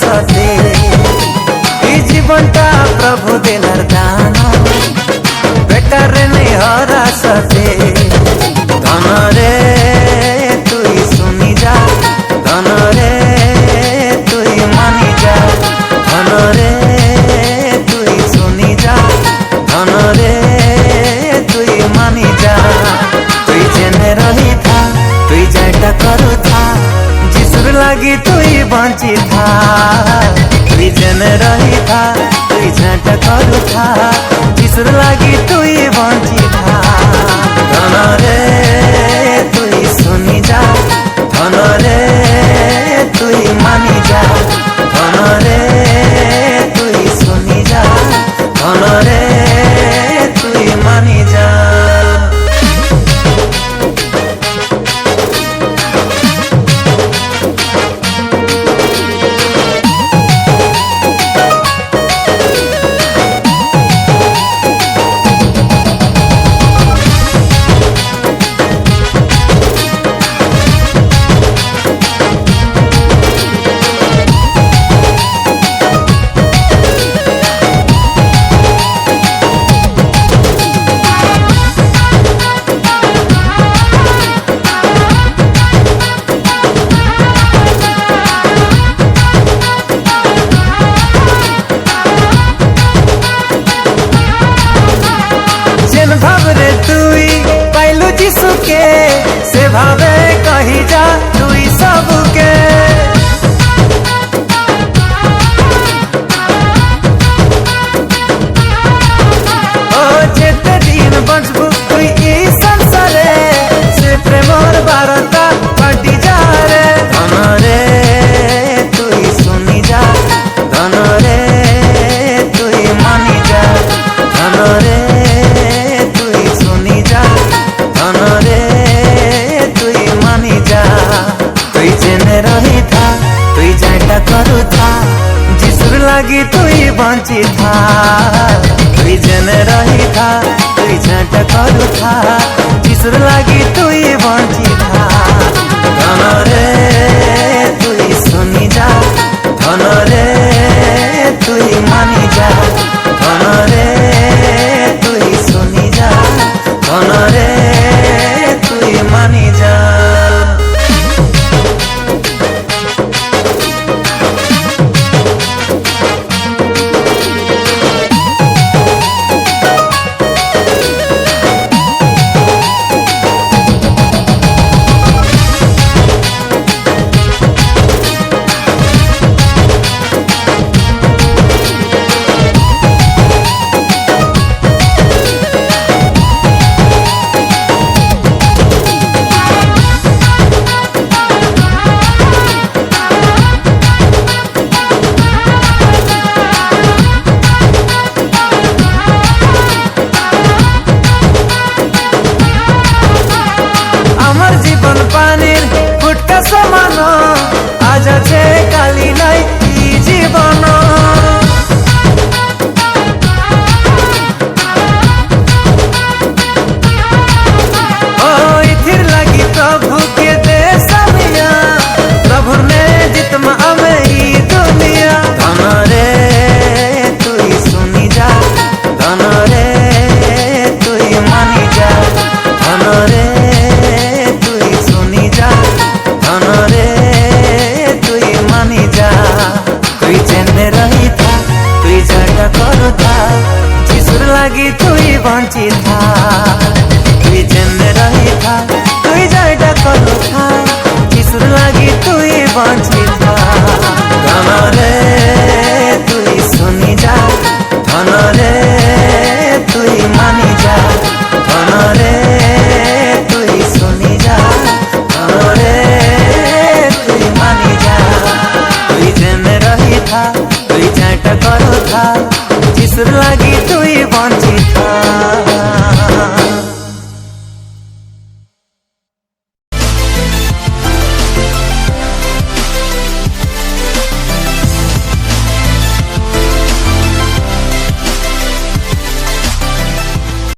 सते जीवनटा प्रभु देलार दान बेकार नहीं हरा सते धन रे तुई सुनी जा धन रे तुई मानी जा धन रे तुई सुनी जा धन रे तुई मानी जा तुई जेने रही था तुई जाटा करू था जिसुर लागी तुई बंची था तुई जेने रही था तुई जाटा करू था जिसुर लागी तुई बंची था धन रे तुई सुनी जा धन रे तुई मानी जा धन रे तुई सुनी जा धन रे तुई मानी जा। भावरे तुई पाइलु जीसु के से भावे कही जा तुई सबके ओ जेते दिन बचबू तुई ई संसारे से प्रेमर बारता कटी जा रे धन रे तुई सुनी जा धन रे तुई मानी जा धन रे रही था तुई जाटा करू था जिसुर लागी तुई बंची था तुई जेने रही था तुई जाटा करू था जिसुर लागी तुई बंची था धन रे तुई सुनी जा धन रे तुई मानी जा धन रे तुई सुनी जा धन रे तुई मानी जा। पानीर फुटका समान आज আছে কালি নাই এই জীবন ও ইথির লাগি প্রভু কে দে সামিয়া প্রভুর নে জিতমা আমি এই দুনিয়া ধন রে তুই শুনি যা ধন রে তুই মানি যা ধন রে धन रे तुई मानी जा तुई जेने रही था तुई जाटा करू था जिसुर लागी तुई बंची था तुई जेने रही था तुई जाटा करू था जिसुर लागी तुई बंची था धन रे तुई सुनी जा धन रे तुई मानी जा धन रे तुई सुनी जा धन रे तुई जेने रही था तुई जाटा करू था जिसुर लागी